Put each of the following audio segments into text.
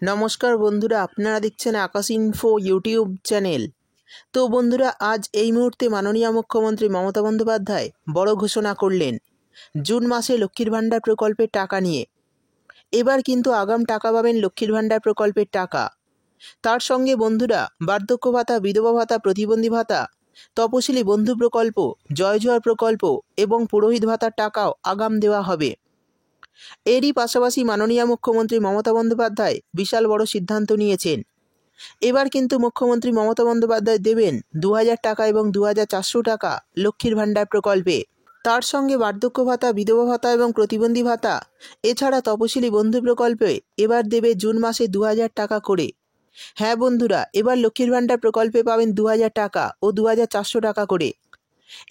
নমস্কার বন্ধুরা, আপনারা দেখছেন আকাশ ইনফো ইউটিউব চ্যানেল। তো বন্ধুরা, আজ এই মুহূর্তে মাননীয় মুখ্যমন্ত্রী মমতা বন্দ্যোপাধ্যায় বড় ঘোষণা করলেন জুন মাসে লক্ষ্মীর ভাণ্ডার প্রকল্পের টাকা নিয়ে। এবার কিন্তু আগাম টাকা পাবেন লক্ষ্মীর ভাণ্ডার প্রকল্পের টাকা। তার সঙ্গে বন্ধুরা, বার্ধক্য ভাতা, বিধবা ভাতা, প্রতিবন্ধী ভাতা, তপশিলি বন্ধু প্রকল্প, জয় জোহার প্রকল্প এবং পুরোহিত ভাতার টাকাও আগাম দেওয়া হবে। এরই পাশাপাশি মাননীয় মুখ্যমন্ত্রী মমতা বন্দ্যোপাধ্যায় বিশাল বড় সিদ্ধান্ত নিয়েছেন। এবার কিন্তু মুখ্যমন্ত্রী মমতা বন্দ্যোপাধ্যায় দেবেন 2000 টাকা এবং 2400 টাকা লক্ষ্মীর ভাণ্ডার প্রকল্পে। তার সঙ্গে বার্ধক্য ভাতা, বিধবা ভাতা এবং প্রতিবন্ধী ভাতা, এছাড়া তপশিলি বন্ধু প্রকল্পে এবার দেবে জুন মাসে 2000 টাকা করে। হ্যাঁ বন্ধুরা, এবার লক্ষ্মীর ভাণ্ডার প্রকল্পে পাবেন 2000 টাকা ও 2400 টাকা করে।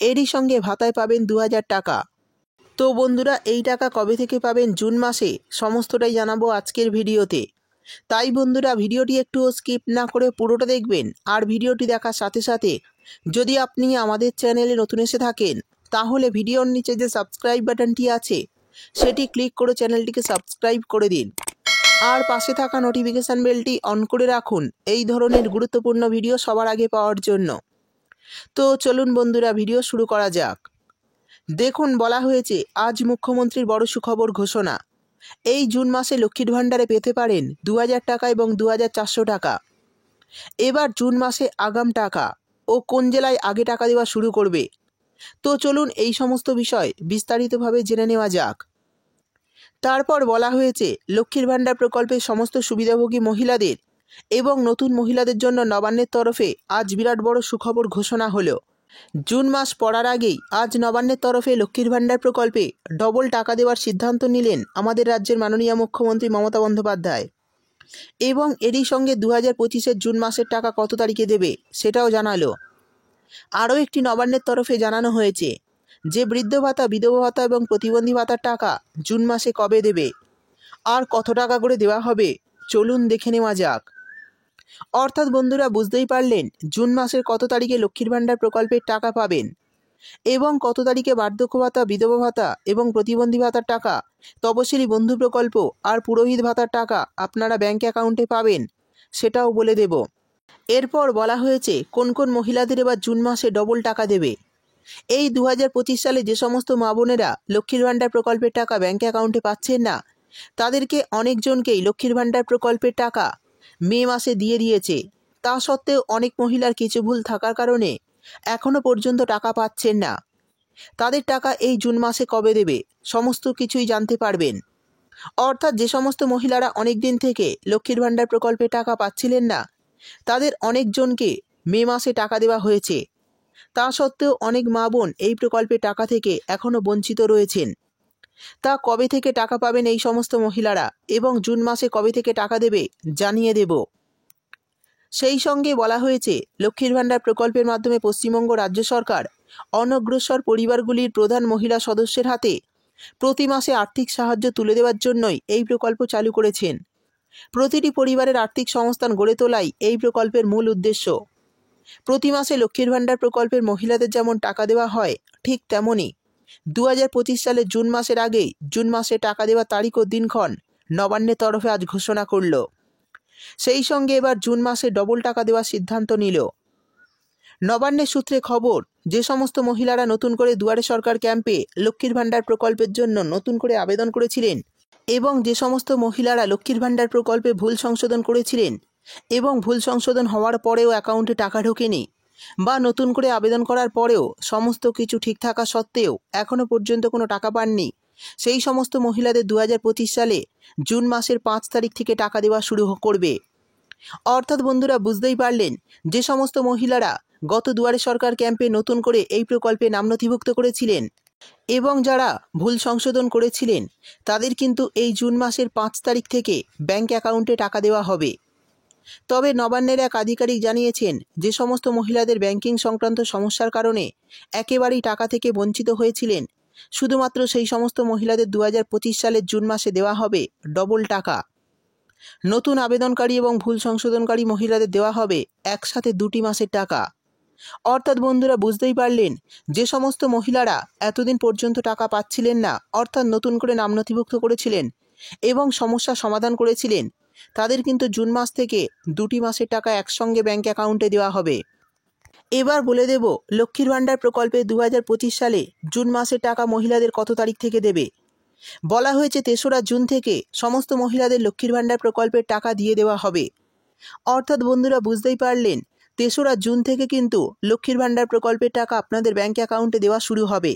এরই সঙ্গে ভাতায় পাবেন 2000 টাকা। তো বন্ধুরা, এই টাকা কবে থেকে পাবেন জুন মাসে, সমস্তটাই জানাবো আজকের ভিডিওতে। তাই বন্ধুরা, ভিডিওটি একটু স্কিপ না করে পুরোটা দেখবেন। আর ভিডিওটি দেখার সাথে সাথে যদি আপনি আমাদের চ্যানেলে নতুন এসে থাকেন, তাহলে ভিডিওর নিচে যে সাবস্ক্রাইব বাটনটি আছে সেটি ক্লিক করে চ্যানেলটিকে সাবস্ক্রাইব করে দিন। আর পাশে থাকা নোটিফিকেশান বেলটি অন করে রাখুন এই ধরনের গুরুত্বপূর্ণ ভিডিও সবার আগে পাওয়ার জন্য। তো চলুন বন্ধুরা, ভিডিও শুরু করা যাক। দেখুন, বলা হয়েছে আজ মুখ্যমন্ত্রীর বড় সুখবর ঘোষণা। এই জুন মাসে লক্ষ্মীর ভাণ্ডারে পেতে পারেন 2000 টাকা এবং 2400 টাকা। এবার জুন মাসে আগাম টাকা ও কোন জেলায় আগে টাকা দেওয়া শুরু করবে। তো চলুন এই সমস্ত বিষয় বিস্তারিতভাবে জেনে নেওয়া যাক। তারপর বলা হয়েছে লক্ষ্মীর ভাণ্ডার প্রকল্পের সমস্ত সুবিধাভোগী মহিলাদের এবং নতুন মহিলাদের জন্য নবান্নের তরফে আজ বিরাট বড় সুখবর ঘোষণা হলো। জুন মাস পড়ার আগেই আজ নবান্নের তরফে লক্ষ্মীর ভাণ্ডার প্রকল্পে ডবল টাকা দেওয়ার সিদ্ধান্ত নিলেন আমাদের রাজ্যের মাননীয় মুখ্যমন্ত্রী মমতা বন্দ্যোপাধ্যায়। এবং এরই সঙ্গে 2025-এর জুন মাসের টাকা কত তারিখে দেবে সেটাও জানালো। আরও একটি নবান্নের তরফে জানানো হয়েছে যে বৃদ্ধ ভাতা, বিধবা ভাতা এবং প্রতিবন্ধী ভাতার টাকা জুন মাসে কবে দেবে আর কত টাকা করে দেওয়া হবে, চলুন দেখে নেওয়া যাক। অর্থাৎ বন্ধুরা, বুঝতেই পারলেন জুন মাসের কত তারিখে লক্ষ্মীর ভাণ্ডার প্রকল্পের টাকা পাবেন এবং কত তারিখে বার্ধক্য ভাতা, বিধবা ভাতা এবং প্রতিবন্ধী ভাতার টাকা, তপশিলি বন্ধু প্রকল্প আর পুরোহিত ভাতার টাকা আপনারা ব্যাঙ্ক অ্যাকাউন্টে পাবেন সেটাও বলে দেব। এরপর বলা হয়েছে কোন কোন মহিলাদের এবার জুন মাসে ডবল টাকা দেবে। এই 2025 সালে যে সমস্ত মা বোনেরা লক্ষ্মীর ভাণ্ডার প্রকল্পের টাকা ব্যাঙ্ক অ্যাকাউন্টে পাচ্ছেন না, তাদেরকে অনেকজনকেই লক্ষ্মীর ভাণ্ডার প্রকল্পের টাকা মে মাসে দিয়ে দিয়েছে। তা সত্ত্বেও অনেক মহিলার কিছু ভুল থাকার কারণে এখনও পর্যন্ত টাকা পাচ্ছেন না। তাদের টাকা এই জুন মাসে কবে দেবে সমস্ত কিছুই জানতে পারবেন। অর্থাৎ যে সমস্ত মহিলারা অনেক দিন থেকে লক্ষ্মীর ভাণ্ডার প্রকল্পে টাকা পাচ্ছিলেন না, তাদের অনেকজনকে মে মাসে টাকা দেওয়া হয়েছে। তা সত্ত্বেও অনেক মা বোন এই প্রকল্পে টাকা থেকে এখনও বঞ্চিত রয়েছেন। তা কবে থেকে টাকা পাবেন এই সমস্ত মহিলারা এবং জুন মাসে কবে থেকে টাকা দেবে জানিয়ে দেব। সেই সঙ্গে বলা হয়েছে লক্ষ্মীর ভাণ্ডার প্রকল্পের মাধ্যমে পশ্চিমবঙ্গ রাজ্য সরকার অনগ্রসর পরিবারগুলির প্রধান মহিলা সদস্যের হাতে প্রতি মাসে আর্থিক সাহায্য তুলে দেওয়ার জন্যই এই প্রকল্প চালু করেছেন। প্রতিটি পরিবারের আর্থিক সংস্থান গড়ে তোলাই এই প্রকল্পের মূল উদ্দেশ্য। প্রতি মাসে লক্ষ্মীর ভাণ্ডার প্রকল্পের মহিলাদের যেমন টাকা দেওয়া হয়, ঠিক তেমনই 2025 সালের জুন মাসের আগেই জুন মাসে টাকা দেওয়ার তারিখ ও দিনক্ষণ নবান্নের তরফে আজ ঘোষণা করল। সেই সঙ্গে এবার জুন মাসে ডবল টাকা দেওয়ার সিদ্ধান্ত নিল। নবান্নের সূত্রে খবর, যে সমস্ত মহিলারা নতুন করে দুয়ারে সরকার ক্যাম্পে লক্ষ্মীর ভাণ্ডার প্রকল্পের জন্য নতুন করে আবেদন করেছিলেন এবং যে সমস্ত মহিলারা লক্ষ্মীর ভাণ্ডার প্রকল্পে ভুল সংশোধন করেছিলেন এবং ভুল সংশোধন হওয়ার পরেও অ্যাকাউন্টে টাকা ঢোকেনি বা নতুন করে আবেদন করার পরেও সমস্ত কিছু ঠিক থাকা সত্ত্বেও এখনও পর্যন্ত কোনো টাকা পাননি, সেই সমস্ত মহিলাদের 2025 সালে জুন মাসের 5 তারিখ থেকে টাকা দেওয়া শুরু করবে। অর্থাৎ বন্ধুরা, বুঝতেই পারলেন যে সমস্ত মহিলারা গত দুয়ারে সরকার ক্যাম্পে নতুন করে এই প্রকল্পে নাম নথিভুক্ত করেছিলেন এবং যারা ভুল সংশোধন করেছিলেন, তাদের কিন্তু এই জুন মাসের 5 তারিখ থেকে ব্যাঙ্ক অ্যাকাউন্টে টাকা দেওয়া হবে। তবে নবান্নের এক আধিকারিক জানিয়েছেন যে সমস্ত মহিলাদের ব্যাংকিং সংক্রান্ত সমস্যার কারণে একেবারেই টাকা থেকে বঞ্চিত হয়েছিলেন, শুধুমাত্র সেই সমস্ত মহিলাদের 2025 সালের জুন মাসে দেওয়া হবে ডবল টাকা। নতুন আবেদনকারী এবং ভুল সংশোধনকারী মহিলাদের দেওয়া হবে একসাথে 2টি মাসের টাকা। অর্থাৎ বন্ধুরা, বুঝতেই পারলেন যে সমস্ত মহিলারা এতদিন পর্যন্ত টাকা পাচ্ছিলেন না, অর্থাৎ নতুন করে নাম নথিভুক্ত করেছিলেন এবং সমস্যা সমাধান করেছিলেন, তাদের কিন্তু জুন মাস থেকে 2টি মাসের টাকা একসঙ্গে ব্যাঙ্ক অ্যাকাউন্টে দেওয়া হবে। এবার বলে দেব লক্ষ্মীর ভাণ্ডার প্রকল্পে 2025 সালে জুন মাসের টাকা মহিলাদের কত তারিখ থেকে দেবে। বলা হয়েছে 3রা জুন থেকে সমস্ত মহিলাদের লক্ষ্মীর ভাণ্ডার প্রকল্পের টাকা দিয়ে দেওয়া হবে। অর্থাৎ বন্ধুরা বুঝতেই পারলেন 3রা জুন থেকে কিন্তু লক্ষ্মীর ভাণ্ডার প্রকল্পের টাকা আপনাদের ব্যাঙ্ক অ্যাকাউন্টে দেওয়া শুরু হবে।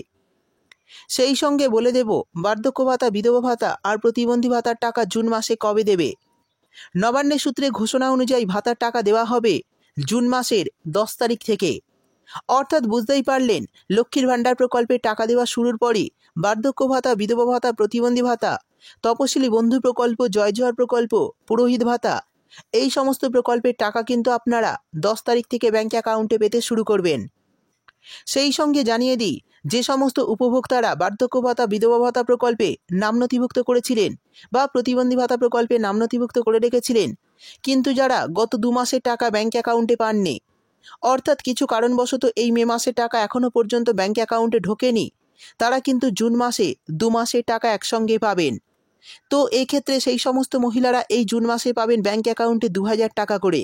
সেই সঙ্গে বলে দেব বার্ধক্য ভাতা, বিধবা ভাতা আর প্রতিবন্ধী ভাতার টাকা জুন মাসে কবে দেবে। নবান্নের সূত্রে ঘোষণা অনুযায়ী ভাতার টাকা দেওয়া হবে জুন মাসের 10 তারিখ থেকে। অর্থাৎ বুঝতেই পারলেন লক্ষ্মীর ভাণ্ডার প্রকল্পে টাকা দেওয়া শুরুর পরই বার্ধক্য ভাতা, বিধবা ভাতা, প্রতিবন্ধী ভাতা, তপশিলি বন্ধু প্রকল্প, জয় জোহার প্রকল্প, পুরোহিত ভাতা এই সমস্ত প্রকল্পের টাকা কিন্তু আপনারা 10 তারিখ থেকে ব্যাঙ্ক অ্যাকাউন্টে পেতে শুরু করবেন। সেই সঙ্গে জানিয়ে দিই যে সমস্ত উপভোক্তারা বার্ধক্য ভাতা, বিধবা ভাতা প্রকল্পে নাম নথিভুক্ত করেছিলেন বা প্রতিবন্ধী ভাতা প্রকল্পে নাম নথিভুক্ত করে রেখেছিলেন, কিন্তু যারা গত 2 মাসের টাকা ব্যাঙ্ক অ্যাকাউন্টে পাননি, অর্থাৎ কিছু কারণবশত এই মে মাসের টাকা এখনও পর্যন্ত ব্যাঙ্ক অ্যাকাউন্টে ঢোকেনি, তারা কিন্তু জুন মাসে 2 মাসের টাকা একসঙ্গে পাবেন। তো এক্ষেত্রে সেই সমস্ত মহিলারা এই জুন মাসে পাবেন ব্যাঙ্ক অ্যাকাউন্টে 2000 টাকা করে।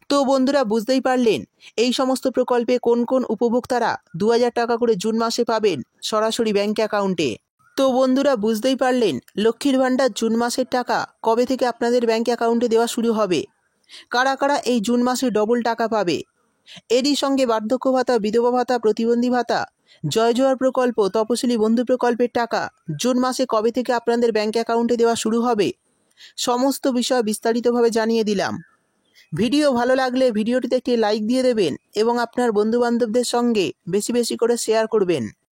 তো বন্ধুরা বুঝতেই পারলেন এই সমস্ত প্রকল্পে কোন কোন উপভোক্তারা 2000 টাকা করে জুন মাসে পাবেন সরাসরি ব্যাঙ্ক অ্যাকাউন্টে। তো বন্ধুরা বুঝতেই পারলেন লক্ষ্মীর ভাণ্ডার জুন মাসের টাকা কবে থেকে আপনাদের ব্যাঙ্ক অ্যাকাউন্টে দেওয়া শুরু হবে, কারা কারা এই জুন মাসে ডবল টাকা পাবে। এরই সঙ্গে বার্ধক্য ভাতা, বিধবা ভাতা, প্রতিবন্ধী ভাতা, জয় জোহার প্রকল্প, তপশিলি বন্ধু প্রকল্পের টাকা জুন মাসে কবে থেকে আপনাদের ব্যাঙ্ক অ্যাকাউন্টে দেওয়া শুরু হবে, সমস্ত বিষয় বিস্তারিতভাবে জানিয়ে দিলাম। ভিডিও ভালো লাগলে ভিডিওটিতে একটি লাইক দিয়ে দেবেন এবং আপনার বন্ধুবান্ধবদের সঙ্গে বেশি বেশি করে শেয়ার করবেন।